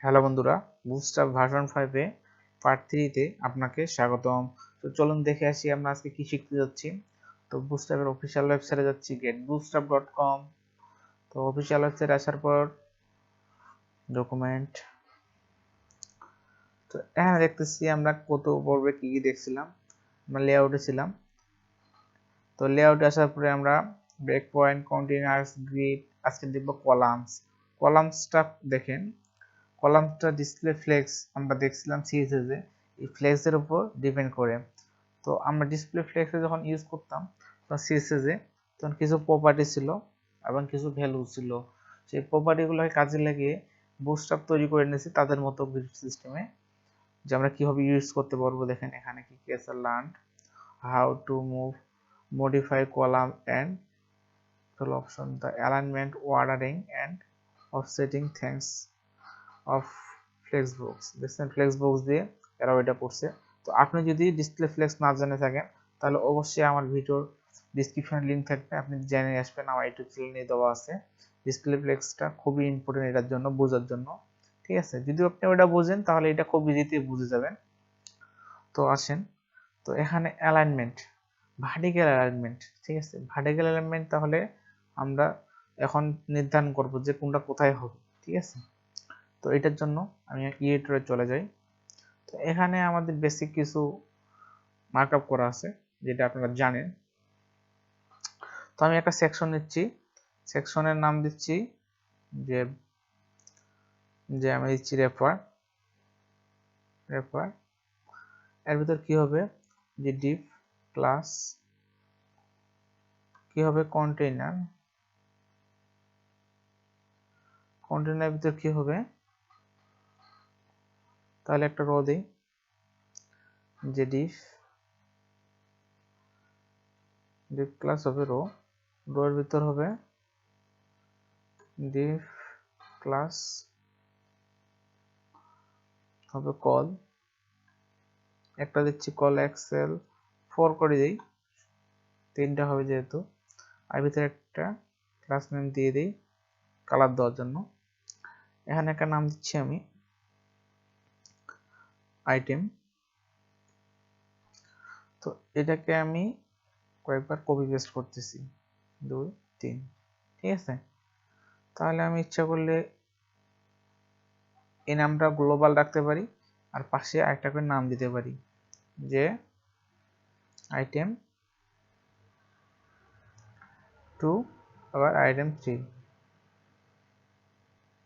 Hello বন্ধুরা, bootstrap version 5 এ part 3 তে আপনাকে স্বাগতম। তো চলুন দেখে আসি আমরা আজকে কি শিখতে যাচ্ছি। তো বুটস্ট্র্যাপের অফিসিয়াল ওয়েবসাইটে যাচ্ছি getbootstrap.com। তো অফিসিয়াল ওয়েবসাইটে আসার পর ডকুমেন্ট, তো এখানে দেখতেছি আমরা কত পর্বে কি কি দেখছিলাম। আমরা লেআউটে ছিলাম। তো লেআউটে আসার পরে আমরা ব্রেক পয়েন্ট, কন্টেইনার্স, গ্রিড, আজকে দেখব কলামস। কলামসটা দেখেন, কলামটা ডিসপ্লে ফ্লেক্স আমরা দেখছিলাম সিএসএস এ, এই ফ্লেক্সের উপর ডিপেন্ড করে। তো আমরা ডিসপ্লে ফ্লেক্সে যখন ইউজ করতাম তখন সিএসএস এ তখন কিছু প্রপার্টি ছিল এবং কিছু ভ্যালু ছিল। সেই প্রপার্টিগুলোকে কাজে লাগিয়ে বুটস্ট্র্যাপ তৈরি করে নিয়েছি তাদের মতো গ্রিড সিস্টেমে, যে আমরা কিভাবে ইউজ করতে পারবো। দেখেন এখানে কি কি আছে, learn how to move, modify column and option, the alignment, ordering and offsetting thanks of flexbox. দেখছেন ফ্লেক্সবক্স দিয়ে এরা ওইটা করছে। তো আপনি যদি ডিসপ্লে ফ্লেক্স না জেনে থাকেন তাহলে অবশ্যই আমার ভিডিওর ডিসক্রিপশনে লিঙ্ক থাকবে, আপনি জেনে আসবেন। আমার ইউটিউব চ্যানেলে দেওয়া আছে। ডিসপ্লে ফ্লেক্সটা খুবই ইম্পর্টেন্ট এটার জন্য, বোঝার জন্য। ঠিক আছে, যদি আপনি ওটা বোঝেন তাহলে এটা খুব ইজিতে বুঝে যাবেন। তো আসেন, তো এখানে অ্যালাইনমেন্ট, ভার্টিক্যাল অ্যালাইনমেন্ট। ঠিক আছে, ভার্টিক্যাল অ্যালাইনমেন্ট তাহলে আমরা এখন নির্ধারণ করব যে কোনটা কোথায় হবে। ঠিক আছে, তো এটার জন্য আমি ক্রিয়েটরে চলে যাই। তো এখানে আমাদের বেসিক কিছু মার্কআপ করা আছে যেটা আপনারা জানেন। তো আমি একটা সেকশন নিচ্ছি, সেকশনের নাম দিচ্ছি যে যে আমি দিচ্ছি রেফার। রেফার এর ভিতর কি হবে, যে ডিভ ক্লাস, কি হবে কন্টেইনার, কন্টেইনারের ভিতর কি হবে, তাহলে একটা রো দেই যে ডিভ ক্লাস হবে রো, রো এর ভিতর হবে ডিভ ক্লাস হবে কল, একটা দিচ্ছি কল এক্সেল 4 করে দিই, তিনটা হবে যেহেতু। আর ভিতরে একটা ক্লাস নেম দিয়ে দিই কালার দেওয়ার জন্য। এখানে একটা নাম দিচ্ছি আমি আইটেম। তো এটাকে আমি কয়েকবার কপি পেস্ট করতেছি, 2 3। ঠিক আছে, তাহলে আমি ইচ্ছা করলে এই নামটা গ্লোবাল রাখতে পারি আর পাশে আরেকটা করে নাম দিতে পারি যে আইটেম 2 আবার আইটেম 3।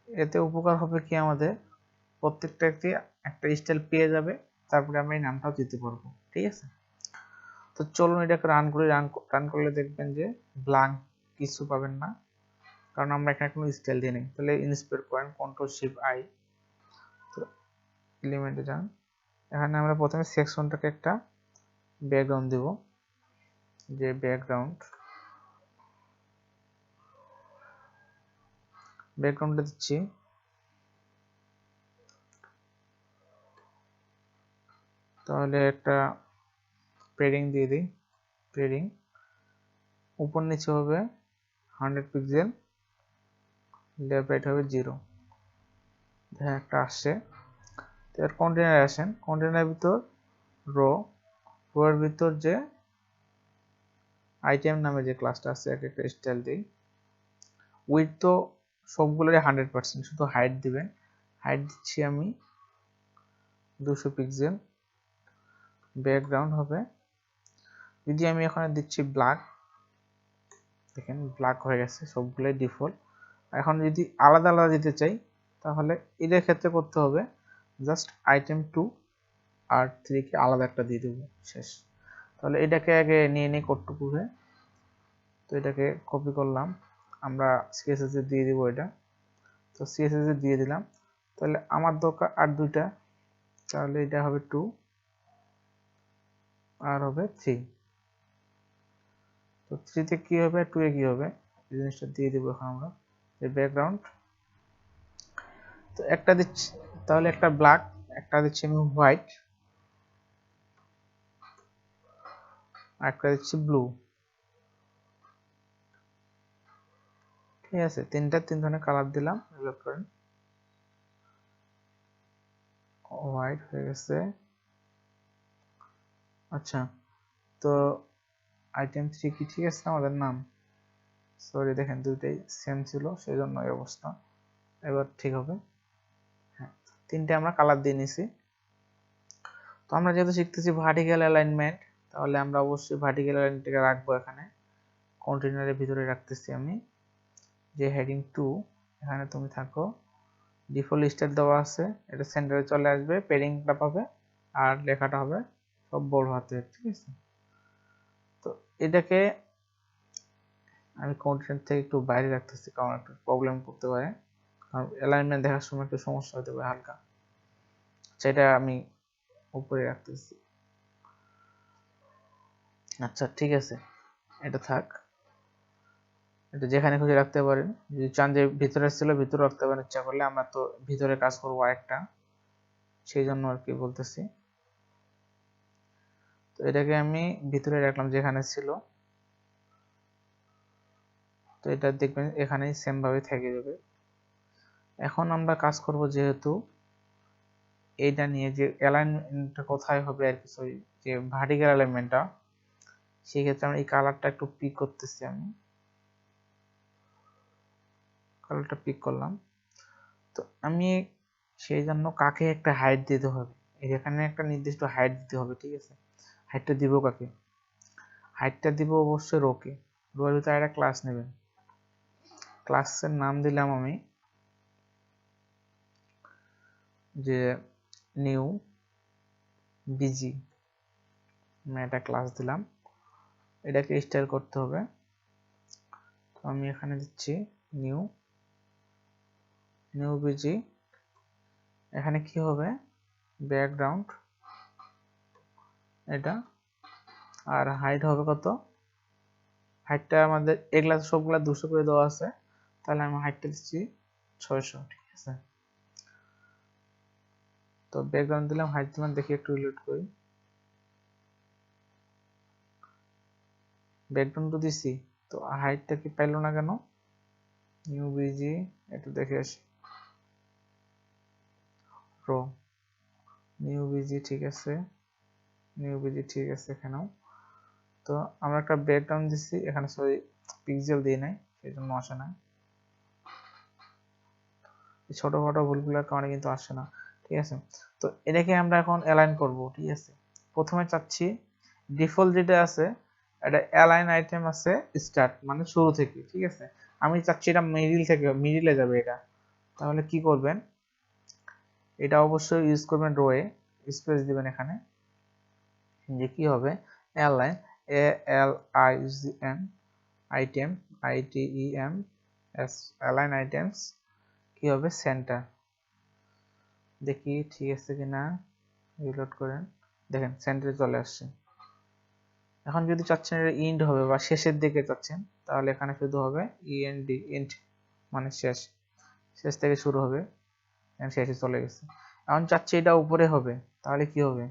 এতে উপকার হবে কি, আমাদের প্রত্যেকটা একটা স্টাইল পেয়ে যাবে, তারপরে আমরা এই নামটাও দিতে পারবো। ঠিক আছে, তো চলুন এটাকে রান করি। রান করলে দেখবেন যে ব্ল্যাঙ্ক কিছু পাবেন না, কারণ আমরা এখানে কোনো স্টাইল দিয়ে নেই। তাহলে ইন্সপেক্ট করেন, কন্ট্রোল শিফট আই, তো এলিমেন্টে যান। এখানে আমরা প্রথমে সেকশনটাকে একটা ব্যাকগ্রাউন্ড দেব, যে ব্যাকগ্রাউন্ডটা দিচ্ছি। তাহলে একটা পেডিং দিয়ে দিই, পেডিং উপর নিচে হবে 100 পিক্সেল, লেফট রাইট হবে 0। হ্যাঁ, একটা আসছে। এর কন্টেনারে আসেন, কন্টেনারের ভিতর রো, রো এর ভিতর যে আইটেম নামে যে ক্লাসটা আছে একটা স্টাইল দিই। উইথ তো সবগুলোরই 100%, শুধু হাইট দিবেন। হাইট দিচ্ছি আমি 200 পিক্সেল, ব্যাকগ্রাউন্ড হবে, যদি আমি এখানে দিচ্ছি ব্ল্যাক, দেখেন ব্ল্যাক হয়ে গেছে, সবগুলোই ডিফল্ট। এখন যদি আলাদা আলাদা দিতে চাই তাহলে এদের ক্ষেত্রে করতে হবে জাস্ট আইটেম 2 আর 3 কে আলাদা একটা দিয়ে দেবো, শেষ। তাহলে এটাকে আগে নিয়ে নিই কটটুকুরে। তো এটাকে কপি করলাম, আমরা সিএসএস এ দিয়ে দিব এটা। তো সিএসএস এ দিয়ে দিলাম। তাহলে আমার দরকার আর দুইটা, তাহলে এটা হবে 2 আর হবে 3। তো 3 তে কি হবে, 2 এ কি হবে, এই জিনিসটা দিয়ে দিব এখন আমরা। এই ব্যাকগ্রাউন্ড তো একটা দিচ্ছি, তাহলে একটা ব্ল্যাক, একটা দিচ্ছি আমি হোয়াইট, আর একটা দিচ্ছি ব্লু। ঠিক আছে, তিন ধরনের কালার দিলাম, লক্ষ্য করেন। হোয়াইট হয়ে গেছে। আচ্ছা, তো আইটেম 3 কি ঠিক আছে আমাদের নাম? সরি, দেখেন দুইটাই সেম ছিল, সেই জন্য এই অবস্থা। এবার ঠিক হবে। হ্যাঁ, তিনটে আমরা কালার দিয়ে নিছি। তো আমরা যেহেতু শিখতেছি ভার্টিক্যাল অ্যালাইনমেন্ট, তাহলে আমরা অবশ্যই ভার্টিক্যাল অ্যালাইনমেন্টটাকে রাখবো এখানে। কন্টেনারের ভিতরে রাখতেছি আমি, যে হেডিং 2 এখানে তুমি থাকো। ডিফল্ট স্টাইল দেওয়া আছে, এটা সেন্টারে চলে আসবে, পেডিংটা পাবে, আর লেখাটা হবে সব বড় হাতের, ঠিক আছে। তো এটাকে আমি কন্টেন্ট থেকে একটু বাইরে রাখতেছি, কারণ একটু প্রবলেম করতে পারে, কারণ অ্যালাইনমেন্ট দেখার সময় একটু সমস্যা হতে পারে হালকা। সেটা আমি উপরে রাখতেছি। আচ্ছা ঠিক আছে, এটা থাক। এটা যেখানে খুশি রাখতে পারেন, যদি চান যে ভিতরে ছিল ভিতরে রাখতে পারেন ইচ্ছা করলে। আমরা তো ভিতরে কাজ করবো আরেকটা, সেই জন্য আর কি বলতেছি। তো এটাকে আমি ভিতরে রাখলাম যেখানে ছিল। তো এটা দেখবেন এখানেই সেম ভাবে থেকে যাবে। এখন আমরা কাজ করব যেহেতু এইটা নিয়ে, যে অ্যালাইনমেন্টটা কোথায় হবে আর কি, যে ভার্টিক্যাল অ্যালাইনমেন্টটা, সেই ক্ষেত্রে আমি এই কালারটা একটু পিক করতেছি। আমি কালারটা পিক করলাম। তো আমি সেই জন্য কাকে একটা হাইট দিতে হবে, এখানে একটা নির্দিষ্ট হাইট দিতে হবে, ঠিক আছে। হাইটটা দিব কাকে? হাইটটা দিব অবশ্যই রোকে। রোয়ের ভিতরে একটা ক্লাস নেবেন। ক্লাসের নাম দিলাম আমি যে নিউ বিজি, আমি একটা ক্লাস দিলাম। এটাকে স্টাইল করতে হবে। তো আমি এখানে দিচ্ছি নিউ বিজি। এখানে কি হবে? ব্যাকগ্রাউন্ড এটা, আর হাইট হবে কত? হাইটটা আমাদের এগুলা সবগুলা 200 করে দেওয়া আছে, তাহলে আমি হাইটটা দিচ্ছি 600, ঠিক আছে। তো ব্যাকগ্রাউন্ড দিলাম, হাইট দিলাম, দেখি একটু রিলোড করি। ব্যাকগ্রাউন্ড তো দিছি, তো হাইটটা কি পাইলো না কেন? নিউ বিজি, একটু দেখে আসি। রো নিউ বিজি, ঠিক আছে, নিউ বিজি ঠিক আছে এখানেও। তো আমরা একটা ব্যাকগ্রাউন্ড দিচ্ছি এখানে, সরি পিক্সেল দিয়ে নাই, সেই জন্য আসে না। ছোটখাটো ভুলগুলোর কারণে কিন্তু আসে না, ঠিক আছে। তো এটাকে আমরা এখন অ্যালাইন করব, ঠিক আছে। প্রথমে চাচ্ছি ডিফল্ট যেটা আছে, এটা অ্যালাইন আইটেম আছে স্টার্ট মানে শুরু থেকে, ঠিক আছে। আমি চাচ্ছি এটা মিডিল থেকে, মিডিলে যাবে এটা। তাহলে কি করবেন? এটা অবশ্যই ইউজ করবেন রোয়ে, স্পেস দিবেন এখানে, যে কি হবে align, A L I G N, item I T E M S, align items কি হবে সেন্টার। দেখি ঠিক আছে কিনা, রিলোড করেন, দেখেন সেন্টারে চলে আসছে। এখন যদি চাচ্ছেন এটা ইন্ড হবে বা শেষের দিকে চাচ্ছেন, তাহলে এখানে শুধু হবে ইএনডি, ইন্ড মানে শেষ, শেষ থেকে শুরু হবে, শেষে চলে গেছে। এখন চাচ্ছি এটা উপরে হবে, তাহলে কি হবে?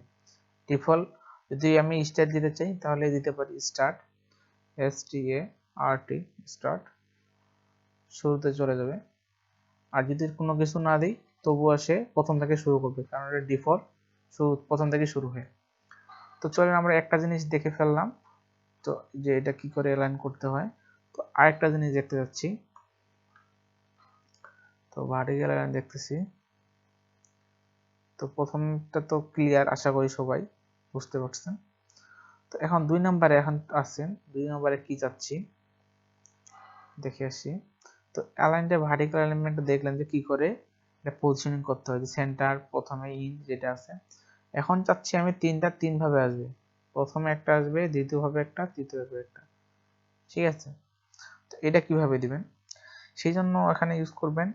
ডিফল্ট যদি আমি স্টার্ট দিতে চাই তাহলে দিতে পারি স্টার্ট, এস টি এ আর টি, স্টার্ট, শুরুতে চলে যাবে। আর যদি কোনো কিছু না দিই তবুও সে প্রথম থেকে শুরু করবে, কারণ এটা ডিফল্ট শুরু প্রথম থেকে শুরু হয়। তো চলেন আমরা একটা জিনিস দেখে ফেললাম, তো যে এটা কি করে অ্যালাইন করতে হয়। তো আরেকটা জিনিস দেখতে যাচ্ছি। তো ভার্টিক্যাল অ্যালাইন দেখতেছি। তো প্রথমটা তো ক্লিয়ার, আশা করি সবাই বুঝতে পারছেন। তো এখন 2 নম্বরে এখন আছেন, 2 নম্বরে কি চাচ্ছি দেখে আসি। তো অ্যালাইনটা ভার্টিক্যাল অ্যালাইনমেন্ট দেখলেন যে কি করে এটা পজিশনিং করতে হয়, সেন্টার প্রথমে ইন যেটা আছে। এখন চাচ্ছি আমি তিনটা 3 ভাবে আসবে, প্রথমে একটা আসবে, দ্বিতীয় ভাবে একটা, তৃতীয় ভাবে একটা, ঠিক আছে। তো এটা কিভাবে দিবেন? সেই জন্য এখানে ইউজ করবেন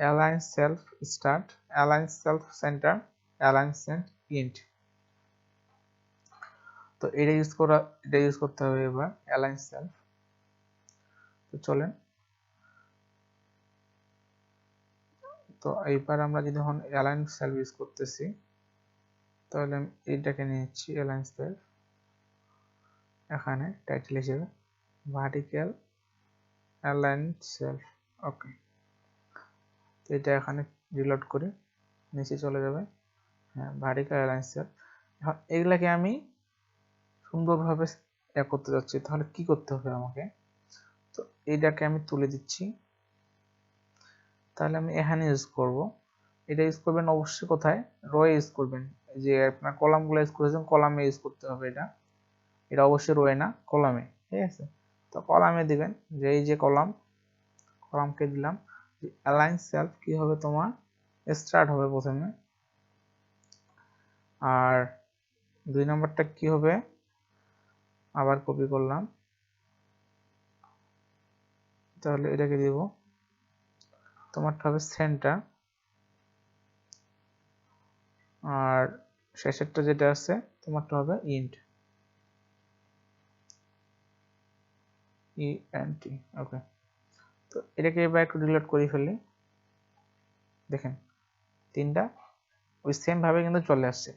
align self start, align self centre, align সেন্ট ইন্ট। তো এটা ইউজ করতে হবে এবার অ্যালাইন সেলফ। তো চলেন, তো এইবার আমরা যদি এখন অ্যালাইন সেলফ ইউজ করতেছি, তাহলে আমি এইটাকে নিচ্ছি অ্যালাইন সেলফ, এখানে টাইটেল হিসেবে ভার্টিক্যাল অ্যালাইন সেলফ, ওকে। তো এটা এখানে রিলোড করে নিচে চলে যাবে। হ্যাঁ, ভার্টিক্যাল অ্যালাইন সেল। এখন এগুলাকে আমি সুন্দরভাবে করতে যাচ্ছি, তাহলে কি করতে হবে আমাকে? তো এইটাকে আমি তুলে দিচ্ছি, তাহলে আমি এখানে ইউজ করব। এটা ইউজ করবেন অবশ্যই কোথায়? রোয়ে ইউজ করবেন। যে আপনার কলামগুলো ইউজ করেছেন কলামে ইউজ করতে হবে এটা। এটা অবশ্যই রোয়ে না, কলামে। ঠিক আছে, তো কলামে দিবেন যে এই যে কলামকে দিলাম। অ্যালাইন সেলফ কি হবে তোমার? স্টার্ট হবে প্রথমে। আর 2 নম্বরটা কি হবে? আবার কপি করলাম, তাহলে এটাকে দিব, তোমারটা হবে সেন্টার। আর শেষেরটা যেটা আছে তোমারটা হবে ইন্ট, ENT। ওকে, তো এটাকে এবার একটু ডিলিট করে ফেলি। দেখেন তিনটা ওই সেম ভাবে কিন্তু চলে আসছে।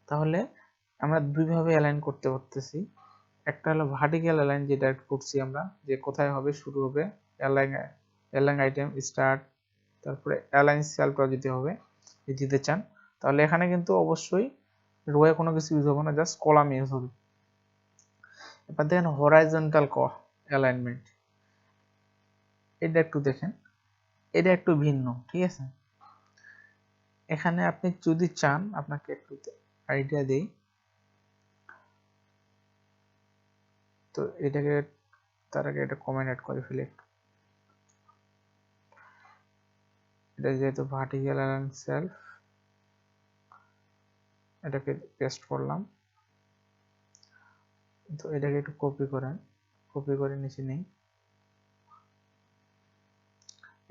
তাহলে আমরা দুইভাবে অ্যালাইন করতে পারতেছি। একটা হলো ভার্টিক্যাল অ্যালাইন, যেটা করছি আমরা, যে কোথায় হবে, শুরু হবে অ্যালাইন আইটেম স্টার্ট, তারপরে অ্যালাইন সেলটা দিতে হবে। যদি দিতে চান তাহলে এখানে কিন্তু অবশ্যই রোয়ে কোনো কিছু ইউজ হবে না, জাস্ট কলাম ইউজ হবে। এবার দেখেন হরাইজন্টাল অ্যালাইনমেন্ট, এটা একটু দেখেন, এটা একটু ভিন্ন। ঠিক আছে, এখানে আপনি যদি চান, আপনাকে একটু আইডিয়া দেই। তো এটাকে তার আগে এটা কমেন্ট অ্যাড করে ফেলি একটু। এটা যেহেতু ভার্টিক্যাল অ্যালাইন সেলফ, এটাকে পেস্ট করলাম। তো এটাকে একটু কপি করে নিচে নেই।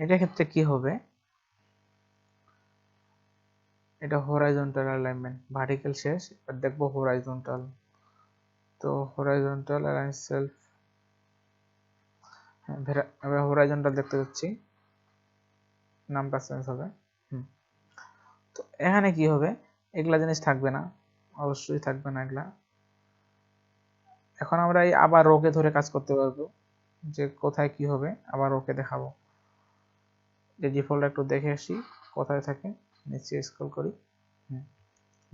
এটার ক্ষেত্রে কি হবে? এটা হরাইজন্টাল অ্যালাইনমেন্ট, ভার্টিক্যাল শেষ, এবার দেখবো হরাইজন্টাল। তো হরাইজন্টাল অ্যালাইন সেলফ, হ্যাঁ এবার হরাইজন্টাল দেখতে যাচ্ছি, নামটা চেঞ্জ হবে। তো এখানে কি হবে? এগুলা জিনিস থাকবে না, অবশ্যই থাকবে না এগুলা। এখন আমরা এই আবার রোকে ধরে কাজ করতে পারবো, যে কোথায় কি হবে আবার ওকে দেখাবো। যে ডিফল্ট একটু দেখে আসি কোথায় থাকে, নিচে স্ক্রল করি।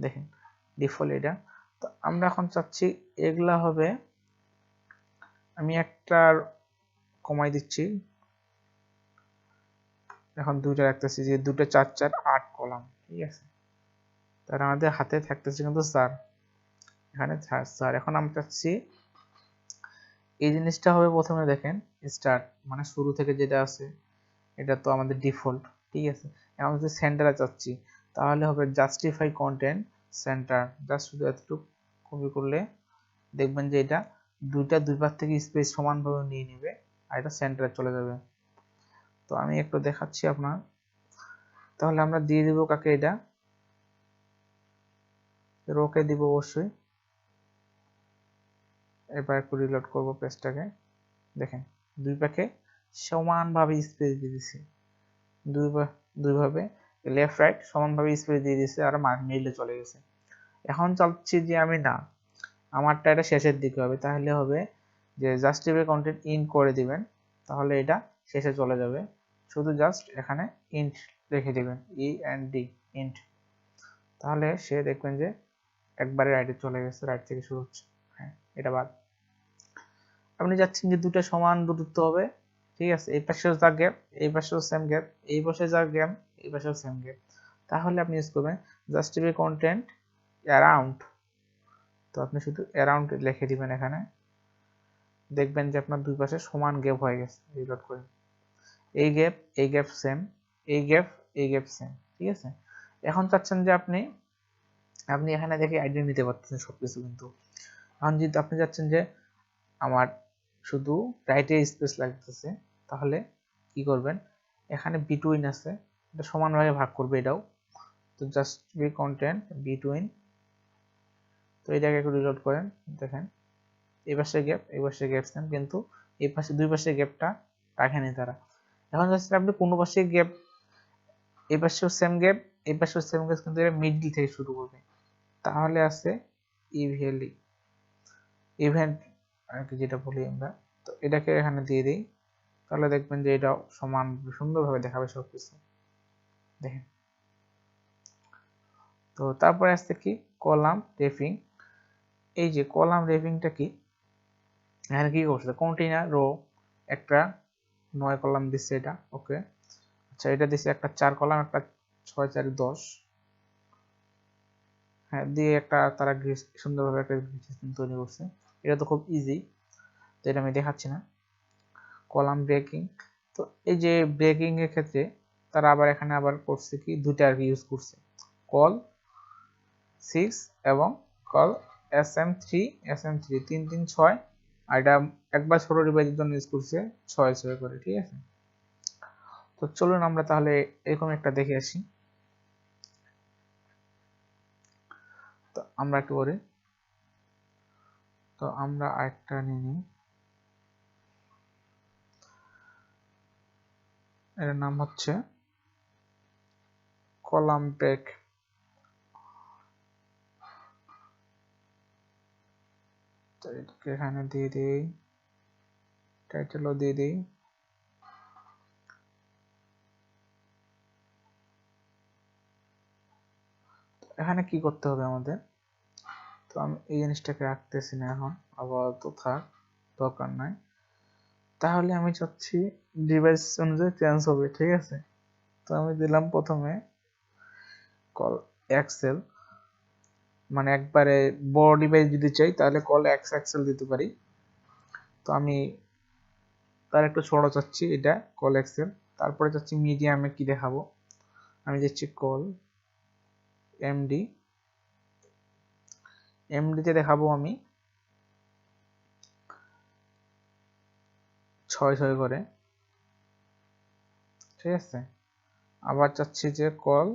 দেখেন ডিফল্ট এটা। তো আমরা এখন চাচ্ছি এগুলা হবে, আমি একটা কমাই দিচ্ছি, এখন দুইটা রাখতেছি, যে দুটো 4 4 8 কলাম। ঠিক আছে, তার আমাদের হাতে থাকতেছে কিন্তু স্যার, এখানে স্যার। এখন আমরা চাচ্ছি এই জিনিসটা হবে প্রথমে, দেখেন স্টার্ট মানে শুরু থেকে যেটা আছে, এটা তো আমাদের ডিফল্ট। ঠিক আছে, এখন যদি সেন্টারে চাচ্ছি তাহলে হবে জাস্টিফাই কন্টেন্ট সেন্টার। জাস্ট শুধু এতটুকু কপি করলে দেখবেন যে এটা দুই পাশ থেকে স্পেস সমানভাবে নিয়ে নেবে, আর এটা সেন্টারে চলে যাবে। তো আমি একটু দেখাচ্ছি আপনার। তাহলে আমরা দিয়ে দিব কাকে? এটা রোকে দিব অবশ্যই। এবার একটু রিলোড করব পেজটাকে। দেখেন দুই পাশে সমানভাবে স্পেস দিয়ে দিছি, দুইভাবে লেফট রাইট সমানভাবে স্পেস দিয়ে দিয়েছে, আর মিডলে চলে গেছে। এখন চাচ্ছি যে আমি না, আমারটা এটা শেষের দিকে হবে, তাহলে হবে যে জাস্টিফাই কন্টেন্ট ইন্ট করে দিবেন, তাহলে এটা শেষে চলে যাবে। শুধু জাস্ট এখানে ইন্ট রেখে দিবেন, ENT ইন্ট, তাহলে সে দেখবেন যে একবারে রাইটে চলে গেছে, রাইট থেকে শুরু হচ্ছে। হ্যাঁ, এটা বাদ। আপনি চাচ্ছেন যে দুটো সমান দূরত্ব হবে, ঠিক আছে, এই পাশেও যা গ্যাপ, এই পাশেও সেম গ্যাপ, এই পাশে যা গ্যাপ, এই পাশেও সেম গ্যাপ, তাহলে আপনি ইউজ করবেন জাস্টিফাই কন্টেন্ট অ্যারাউন্ড। তো আপনি শুধু অ্যারাউন্ড লিখে দিবেন এখানে, দেখবেন যে আপনার দুই পাশে সমান গ্যাপ হয়ে গেছে। রিলোড করে এই গ্যাপ সেম, এই গ্যাপ সেম। ঠিক আছে, এখন চাচ্ছেন যে আপনি এখানে দেখে আইডিয়া নিতে পারতেছেন সবকিছু, কিন্তু এখন যদি আপনি চাচ্ছেন যে আমার শুধু রাইটে স্পেস লাগতেছে, তাহলে কি করবেন? এখানে বিটুইন আছে, এটা সমানভাবে ভাগ করবে এটাও। তো জাস্ট বি কন্টেন্ট বিটুইন, তো এটাকে একটু রিলোড করেন, দেখেন এই পাশে গ্যাপ সেম, কিন্তু এই পাশে দুই পাশে গ্যাপটা রাখেনি তারা। এখন যাচ্ছে আপনি কোনো পাশে গ্যাপ, এই পাশেও সেম গ্যাপ, এই পাশেও সেম গ্যাপ, কিন্তু এটা মিডল থেকে শুরু করবে, তাহলে আছে ইভেন্ট আর কি, যেটা বলি আমরা। তো এটাকে এখানে দিয়ে দিই, তাহলে দেখবেন যে এটা সমান সুন্দরভাবে দেখাবে সবকিছু। দেখেন তো তারপরে আসছে কি কলাম রেপিং। এই যে কলাম রেপিংটা কি, এখানে কি করছে কন্টেইনার রো একটা 9 কলাম দিচ্ছে এটা, ওকে। আচ্ছা এটা দিচ্ছে একটা 4 কলাম, একটা 6 4 10, হ্যাঁ দিয়ে একটা তারা সুন্দরভাবে একটা সিস্টেম তৈরি করছে। এটা তো খুব ইজি, তো এটা আমি দেখাচ্ছি না। কলাম ব্রেকিং, তো এই যে ব্রেকিং এর ক্ষেত্রে তারা আবার এখানে আবার করছে কি দুইটা আর কি ইউজ করছে, কল 6 এবং কল SM3 SM3 3 3 6, আর এটা একবার ছোট ডিভাইসের জন্য ইউজ করছে 6 6 করে, ঠিক আছে। তো চলুন আমরা তাহলে এরকম একটা দেখে আসি। তো আমরা একটু করি, তো আমরা আরেকটা নিয়ে নিই, এর নাম হচ্ছে কলাম ব্রেক। তো এটাকে এখানে দিয়ে দিই, টাইটেলও দিয়ে দিই। এখানে কি করতে হবে আমাদের, তো আমি এই জিনিসটাকে রাখতেছি না এখন, আপাতত থাক, দরকার নাই। তাহলে আমি চাচ্ছি ডিভাইস অনুযায়ী চেঞ্জ হবে, ঠিক আছে। তো আমি দিলাম প্রথমে কল এক্সেল, মানে একবারে বড় ডিভাইস যদি চাই তাহলে কল এক্স এক্সেল দিতে পারি। তো আমি তার একটু ছোট চাচ্ছি, এটা কল এক্সেল। তারপরে চাচ্ছি মিডিয়ামে কি দেখাবো, আমি যাচ্ছি কল এমডি, এমডিতে দেখাবো আমি 6 6 করে, ঠিক আছে। আবার চাচ্ছি যে কল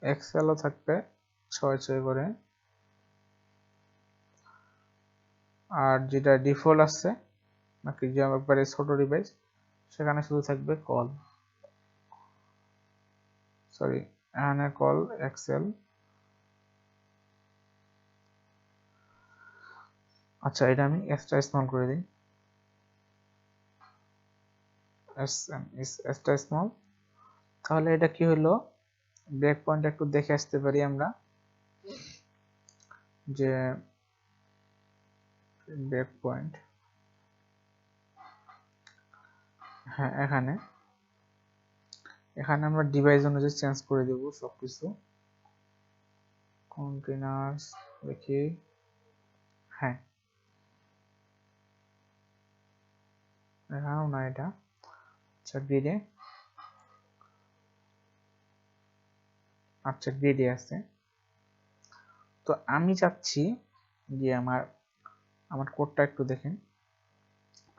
এক্সেলও থাকবে 6 6 করে, আর যেটা ডিফল্ট আছে নাকি যে একবারে ছোট ডিভাইস সেখানে শুধু থাকবে কল, সরি এখানে কল এক্সেল। আচ্ছা এটা আমি এক্সট্রা স্মল করে দিই, এক্সট্রা স্মল। তাহলে এটা কি হলো, ব্রেক পয়েন্ট একটু দেখে আসতে পারি আমরা, যে ব্রেক পয়েন্ট, হ্যাঁ এখানে এখানে আমরা ডিভাইস অনুযায়ী চেঞ্জ করে দেব সবকিছু। কন্টেইনার্স দেখি, হ্যাঁ এখানেও না এটা, আচ্ছা গ্রিডে, আচ্ছা গ্রিডে আছে। তো আমি চাচ্ছি যে আমার আমার কোডটা একটু দেখেন,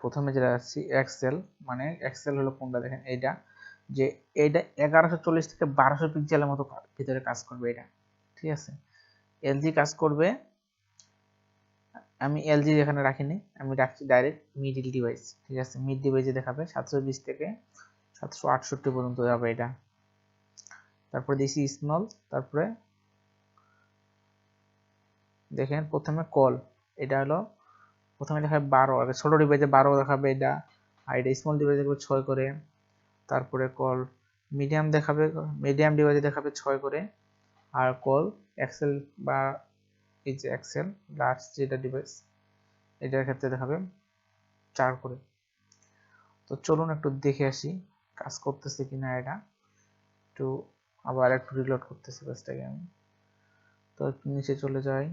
প্রথমে যেটা যাচ্ছি এক্সেল, মানে এক্সেল হলো কোনটা দেখেন এইটা, যে এইটা 1140 থেকে 1200 পিক্সেলের মতো ভিতরে কাজ করবে এটা, ঠিক আছে। এলজি কাজ করবে, আমি এলজি এখানে রাখিনি, আমি রাখছি ডাইরেক্ট মিডল ডিভাইস, ঠিক আছে। মিড ডিভাইসে দেখাবে 720 থেকে 768 পর্যন্ত যাবে এটা। তারপরে দিছি স্মল, তারপরে দেখেন প্রথমে কল, এটা হলো প্রথমে দেখাবে 12, ছোট ডিভাইসে 12 দেখাবে এটা, আর এটা স্মল ডিভাইসে দেখাবে 6 করে। তারপরে কল মিডিয়াম দেখাবে, মিডিয়াম ডিভাইসে দেখাবে 6 করে, আর কল এক্সেল বা এই যে এক্সেল লার্জ যেটা ডিভাইস এটার ক্ষেত্রে দেখাবে 4 করে। তো চলুন একটু দেখে আসি কাজ করতেছে কিনা এটা, একটু আবার একটু রিলোড করতেছি পেজটাকে আমি। তো নিচে চলে যাই,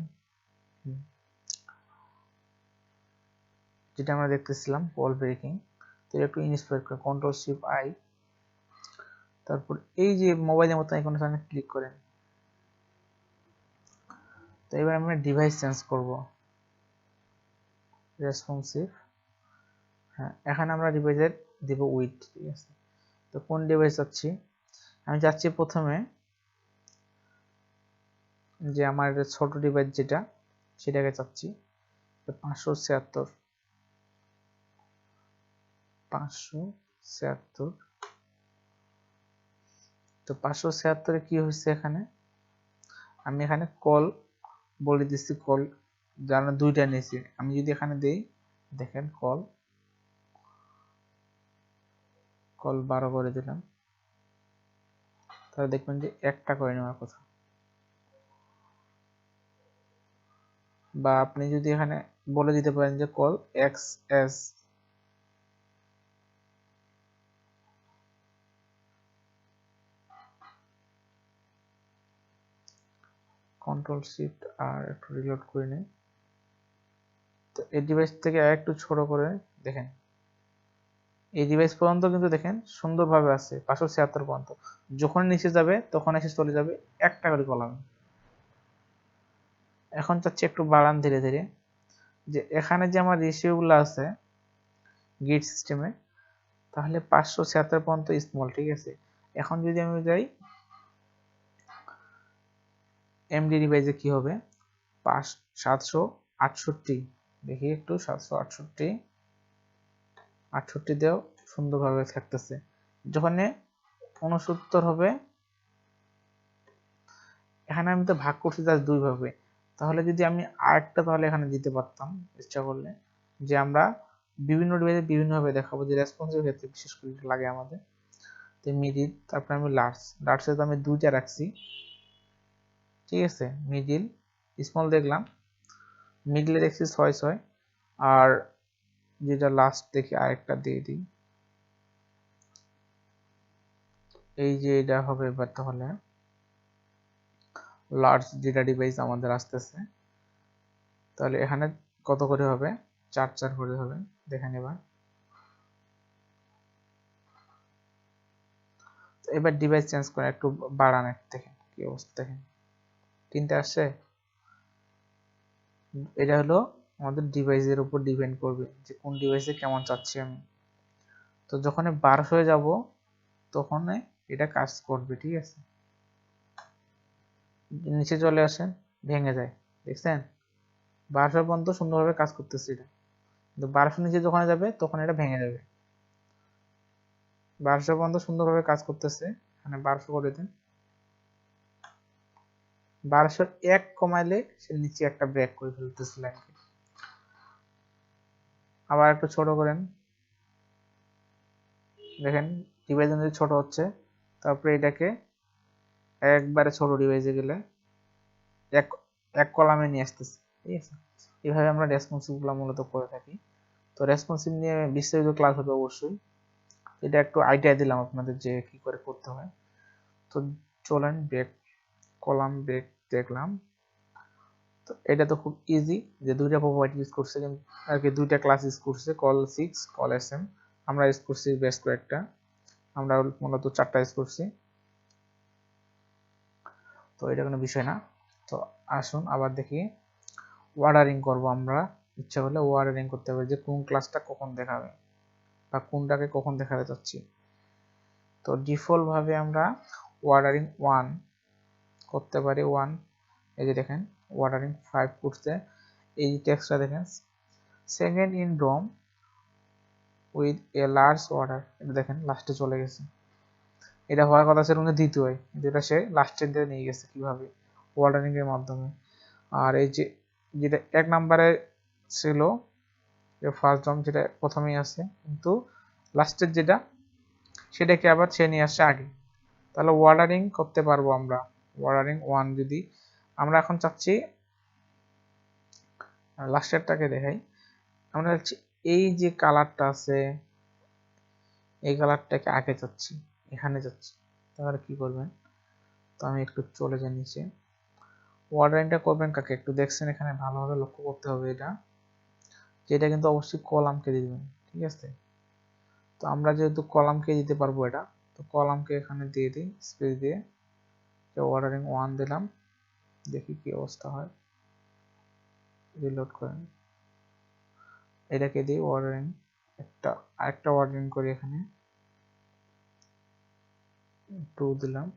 যেটা আমরা দেখতেছিলাম কল ব্রেকিং, তো একটু ইনস্পায়ার করে কন্ট্রোল শিফট আই, তারপর এই যে মোবাইলের মতো আইকনে ক্লিক করেন। তো এবার আমরা ডিভাইস চেঞ্জ করব, রেসপন্সিভ, হ্যাঁ এখানে আমরা ডিভাইসের দিব উইথ, ঠিক আছে। তো কোন ডিভাইস চাচ্ছি, আমি চাচ্ছি প্রথমে যে আমার ছোট ডিভাইস যেটা সেটাকে চাচ্ছি 576, 576। তো 576 কি হয়েছে এখানে, আমি এখানে কল বলে দিচ্ছি, কল যারা দুইটা নিয়েছি, আমি যদি এখানে দেই দেখেন কল কল 12 করে দিলাম, তাহলে দেখবেন যে একটা করে নেওয়ার কথা। বা আপনি যদি এখানে বলে দিতে পারেন যে call X S, control shift আর একটু রিলোড করে নিই। তো এই ডিভাইস থেকে আর একটু ছোট করে দেখেন, এই ডিভাইস পর্যন্ত কিন্তু দেখেন সুন্দরভাবে আছে 576 পর্যন্ত। যখন নিচে যাবে তখন এসে চলে যাবে একটা করে কলামে। এখন চাচ্ছি একটু বাড়ান ধীরে ধীরে, যে এখানে যে আমার রেশিওগুলো আছে গ্রিড সিস্টেমে, তাহলে 576 পর্যন্ত স্মল, ঠিক আছে। এখন যদি আমি যাই এমডি ডিভাইসে কি হবে, 768, দেখি একটু 768 দেও সুন্দরভাবে থাকতেছে। যখন 69 হবে, এখানে আমি তো ভাগ করছি জাস্ট 2 ভাবে, তাহলে যদি আমি আরেকটা তাহলে এখানে দিতে পারতাম ইচ্ছা করলে, যে আমরা বিভিন্ন ডিভাইসে বিভিন্নভাবে দেখাবো, যে রেসপন্সিভ ক্ষেত্রে বিশেষ করে লাগে আমাদের। তো মিডিল, তারপরে আমি লার্জে তো আমি 2টা রাখছি, ঠিক আছে। মিডিল স্মল দেখলাম, মিডলে দেখছি 6 আর যেটা লাস্ট দেখি আরেকটা দিয়ে দিই, এই যে এটা হবে এবার। তাহলে লার্জ যেটা ডিভাইস আমাদের আসতেছে, তাহলে এখানে কত করে হবে, 4 করে হবে, দেখেন এবার। এবার ডিভাইস চেঞ্জ করে একটু বাড়ান, দেখেন কি অবস্থা, দেখেন 3টে আসছে। এটা হলো আমাদের ডিভাইসের উপর ডিপেন্ড করবে যে কোন ডিভাইসে কেমন চাচ্ছি আমি। তো যখন 1200 হয়ে যাব তখন এটা কাজ করবে, ঠিক আছে। নিচে চলে আসেন, ভেঙে যায়, দেখছেন 1200 পর্যন্ত সুন্দরভাবে কাজ করতেছে এটা, কিন্তু 1200 নিচে যখন যাবে তখন এটা ভেঙে যাবে। 1200 পর্যন্ত সুন্দরভাবে কাজ করতেছে, এখানে 1200 করে দেন। 1201 কমাইলে সে নিচে একটা ব্রেক করে ফেলতেছে লাইনকে। আবার একটু ছোট করেন, দেখেন ডিভাইস অনুযায়ী ছোট হচ্ছে। তারপরে এটাকে একবারে ছোট ডিভাইসে গেলে এক এক কলামে নিয়ে আসতেছে, ঠিক আছে। এইভাবে আমরা রেসপন্সিভ গুলো মূলত করে থাকি। তো রেসপন্সিভ নিয়ে বিস্তারিত ক্লাস হবে অবশ্যই, এটা একটু আইডিয়া দিলাম আপনাদের যে কি করে করতে হয়। তো চলেন ব্রেক, কলাম ব্রেক দেখলাম। তো এটা তো খুব ইজি, যে 2টা প্রপার্টি ইউজ করছে, আর কি 2টা ক্লাস ইউজ করছে, কল 6 কল এসএম। আমরা ইউজ করছি বেশ কয়েকটা, আমরা মূলত 4টা ইউজ করছি, তো এটা কোনো বিষয় না। তো আসুন আবার দেখি, অর্ডারিং করব আমরা। ইচ্ছা করলে অর্ডারিং করতে পারি যে কোন ক্লাসটা কখন দেখাবে বা কোনটাকে কখন দেখাতে চাচ্ছি। তো ডিফল্ট ভাবে আমরা অর্ডারিং 1 করতে পারি। 1, এই যে দেখেন অর্ডারিং 5 করতে, এই টেক্সটটা দেখেন, second in Rome with a large order, এটা দেখেন লাস্টে চলে গেছে। এটা হওয়ার কথা ছিল দ্বিতীয়, যেটা সে লাস্টের দিকে নিয়ে গেছে কিভাবে, অর্ডারিং এর মাধ্যমে। আর এই যে যেটা 1 নম্বরে ছিল, যে ফার্স্ট ড্রম যেটা প্রথমেই আছে, কিন্তু লাস্টের যেটা সেটাকে আবার সে নিয়ে আসছে আগে। তাহলে অর্ডারিং করতে পারবো আমরা। অর্ডারিং 1 যদি আমরা এখন চাচ্ছি, লাস্টেরটাকে দেখাই, আমরা চাচ্ছি এই যে কালারটা আছে এই কালারটাকে আগে চাচ্ছি, এখানে যাচ্ছি। তাহলে কি করবেন, তো আমি একটু চলে যাই নিচে। অর্ডারিংটা করবেন কাকে একটু দেখছেন, এখানে ভালোভাবে লক্ষ্য করতে হবে এটা, যেটা কিন্তু অবশ্যই কলামকে দিবেন, ঠিক আছে। তো আমরা যেহেতু কলামকে দিতে পারবো এটা, তো কলামকে এখানে দিয়ে দিই স্পেস দিয়ে, অর্ডারিং 1 দিলাম, দেখি কি অবস্থা হয়, রিলোড করেন। এটাকে দিই অর্ডারিং, আরেকটা অর্ডারিং করি, এখানে 2 দিলাম।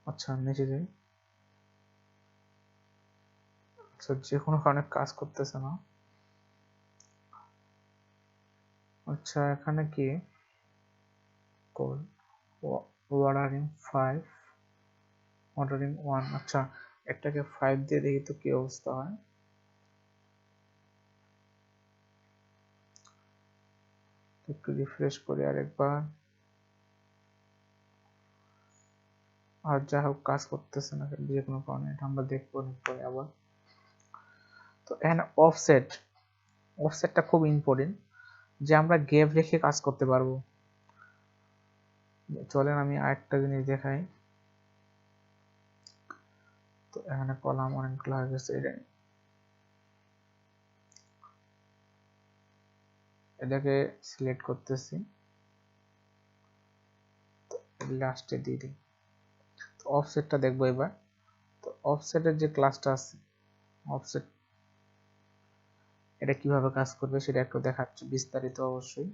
আচ্ছা নিচে যাই, আচ্ছা যে কোনো কারণে কাজ করতেছে না। আচ্ছা এখানে কি অর্ডারিং 5, অর্ডারিং 1, আচ্ছা একটাকে 5 দিয়ে দেখি তো কি অবস্থা হয়। একটু রিফ্রেশ করি আরেকবার। আর যা হোক কাজ করতেছে না যে কোনো কারণে, এটা আমরা দেখবো পরে আবার। তো এখানে অফসেটটা খুব ইম্পর্টেন্ট, যে আমরা গ্যাপ রেখে কাজ করতে পারবো। চলেন আমি আরেকটা জিনিস দেখাই। তো এখানে কলাম অনেকগুলো হয়ে গেছে, এটাকে সিলেক্ট করতেছি, লাস্টে দিয়ে দিই। তো অফসেটটা দেখবো এবার। তো অফসেটের যে ক্লাসটা আছে, অফসেট এটা কিভাবে কাজ করবে সেটা একটু দেখাচ্ছি বিস্তারিত। অবশ্যই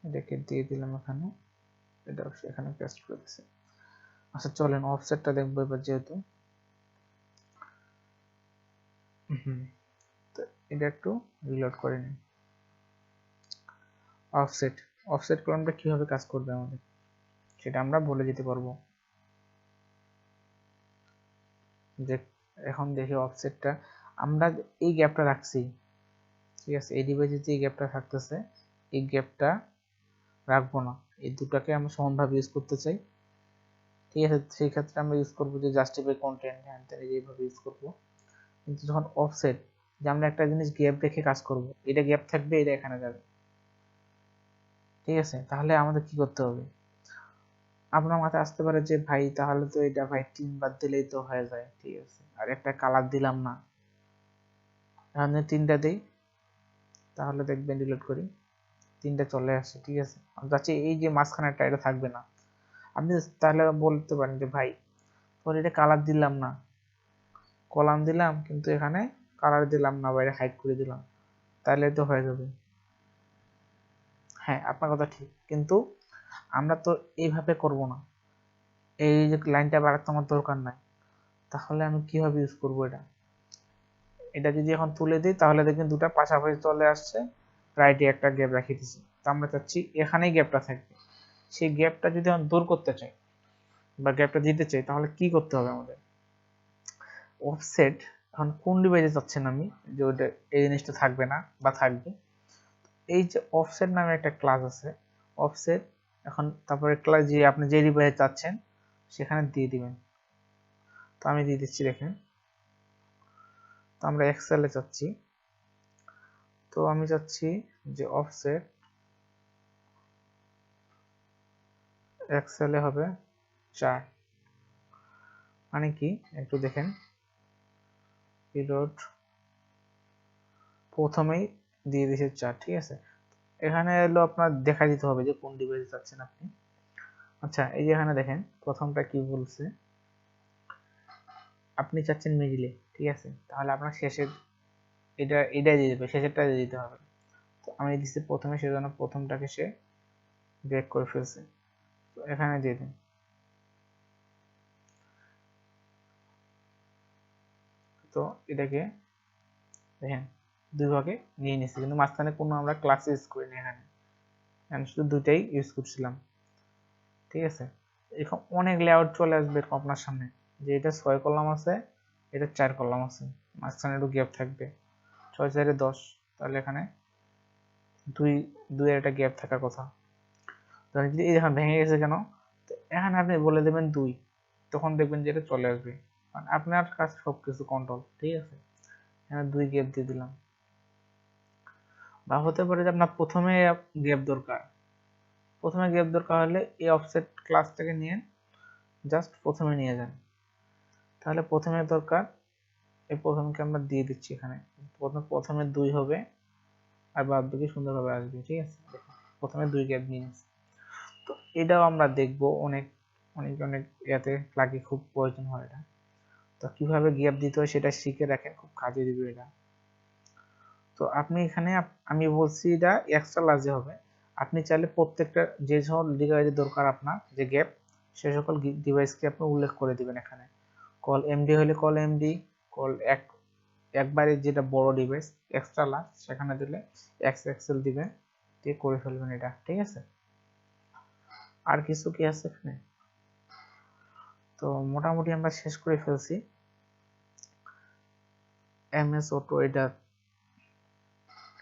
এটাকে দিয়ে দিলাম এখানে, এটা এখানে পেস্ট করে দিচ্ছি। আচ্ছা চলেন অফসেটটা দেখবো এবার, যেহেতু তো এটা একটু রিলোড করে নিই। অফসেট কলামটা কিভাবে কাজ করবে আমাদের সেটা আমরা বলে দিতে পারবো। যে এখন দেখি অফসেটটা আমরা এই গ্যাপটা রাখছি, ঠিক আছে, এই ডিভাইসে যে গ্যাপটা থাকতেছে এই গ্যাপটা রাখবো না, এই দুটাকে আমরা সমানভাবে ইউজ করতে চাই, ঠিক আছে। সেই ক্ষেত্রে আমরা ইউজ করবো যে জাস্টিফাই কন্টেন্ট, এইভাবে ইউজ করবো। কিন্তু যখন অফসেট, যে আমরা একটা জিনিস গ্যাপ রেখে কাজ করব, এটা গ্যাপ থাকবে, এটা এখানে যাবে, ঠিক আছে। তাহলে আমাদের কি করতে হবে? আপনার মাথায় আসতে পারে যে ভাই তাহলে তো এটা ভাই 3 বার দিলেই তো হয়ে যায়, ঠিক আছে, আর একটা কালার দিলাম না, এখন 3টা দিই, তাহলে দেখবেন ডিলিট করি 3টা চলে আসে, ঠিক আছে। যাচ্ছে এই যে মাঝখানেরটা এটা থাকবে না। আপনি তাহলে বলতে পারেন যে ভাই তোর এটা কালার দিলাম না, কলাম দিলাম কিন্তু এখানে কালার দিলাম না, বাইরে হাইড করে দিলাম, তাহলে তো হয়ে যাবে। হ্যাঁ আপনার কথা ঠিক, কিন্তু আমরা তো এইভাবে করব না, এই যে লাইনটা বাড়াতে আমার দরকার নাই, তাহলে আমি কিভাবে ইউজ করব এটা? এটা যদি এখন তুলে দিই তাহলে দেখবেন দুটা পাশাপাশি চলে আসছে, রাইটে একটা গ্যাপ রাখিয়ে দিচ্ছি। তো আমরা চাচ্ছি এখানেই গ্যাপটা থাকবে, সেই গ্যাপটা যদি আমি দূর করতে চাই বা গ্যাপটা দিতে চাই তাহলে কি করতে হবে আমাদের? অফসেট এখন কোন ডিভাইসে চাচ্ছেন আমি যে ওটা এই জিনিসটা থাকবে না বা থাকবে, এই যে অফসেট নামে একটা ক্লাস আছে, অফসেট এখন তারপরে ক্লাস যে আপনি যে ডিভাইসে চাচ্ছেন সেখানে দিয়ে দিবেন। তো আমি দিয়ে দিচ্ছি, দেখেন। তো আমরা এক্সেলে চাচ্ছি, তো আমি চাচ্ছি যে অফসেট এক্সেলে হবে 4, মানে কি একটু দেখেন, রিলোড, প্রথমেই দিয়ে দিয়েছে 4, ঠিক আছে। এখানে এলো আপনার দেখা দিতে হবে যে কোন ডিভাইসে চাচ্ছেন আপনি। আচ্ছা এই যে এখানে দেখেন প্রথমটা কি বলছে, আপনি চাচ্ছেন মিডিলে, ঠিক আছে, তাহলে আপনার শেষের এটাই দিয়ে দেবে, শেষেরটা দিয়ে দিতে হবে। তো আমি দিচ্ছি প্রথমে, সেজন্য প্রথমটাকে সে ব্রেক করে ফেলছে, তো এখানে দিয়ে দিন। তো এটাকে দেখেন দুই ভাগে নিয়ে নিচ্ছি, কিন্তু মাঝখানে কোনো আমরা ক্লাস ইউজ করিনি, এখানে আমি শুধু দুইটাই ইউজ করছিলাম, ঠিক আছে। এরকম অনেক লেআউট চলে আসবে এরকম আপনার সামনে, যে এটা 6 কলাম আছে, এটা 4 কলাম আছে, মাঝখানে একটু গ্যাপ থাকবে, 6 4 10, তাহলে এখানে দুই দুইয়ের একটা গ্যাপ থাকার কথা। তাহলে যদি এখানে ভেঙে গেছে কেন, তো এখানে আপনি বলে দেবেন 2, তখন দেখবেন যে এটা চলে আসবে, মানে আপনার কাছে সবকিছু কন্ট্রোল, ঠিক আছে। এখানে 2 গ্যাপ দিয়ে দিলাম। বা হতে পারে যে আপনার প্রথমে গ্যাপ দরকার, প্রথমে গ্যাপ দরকার হলে এই অফসেট ক্লাসটাকে নিয়ে জাস্ট প্রথমে নিয়ে যান, তাহলে প্রথমে দরকার, এই প্রথমকে আমরা দিয়ে দিচ্ছি এখানে, প্রথমে 2 হবে আর বাদ বাকি সুন্দরভাবে আসবে, ঠিক আছে। প্রথমে 2 গ্যাপ নিয়ে নিচ্ছি। তো এটাও আমরা দেখব, অনেক অনেক অনেক ইয়াতে লাগে, খুব প্রয়োজন হয় এটা। তো কিভাবে গ্যাপ দিতে হয় সেটা শিখে রাখেন, খুব কাজে দিবে এটা। তো আপনি এখানে আমি বলছি এটা এক্সট্রা লার্জে হবে, আপনি চাইলে প্রত্যেকটা যে সকল ডিভাইসের দরকার আপনার যে গ্যাপ, সে সকল ডিভাইসকে আপনি উল্লেখ করে দিবেন এখানে। কল এমডি হলে কল এমডি, কল একবারে যেটা বড় ডিভাইস এক্সট্রা লার্জ সেখানে দিলে এক্স এক্সেল দিবেন, দিয়ে করে ফেলবেন এটা, ঠিক আছে। আর কিছু কি আছে এখানে? তো মোটামুটি আমরা শেষ করে ফেলছি এমএস অটো। এটা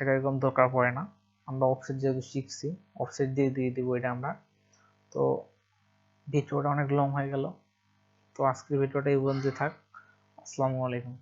এটা এরকম দরকার পড়ে না, আমরা অফসেট যেহেতু শিখছি অফসেট দিয়ে দিব এটা আমরা। তো ভিডিওটা অনেক লং হয়ে গেল, তো আজকের ভিডিওটা এই পর্যন্ত থাক। আসসালামু আলাইকুম।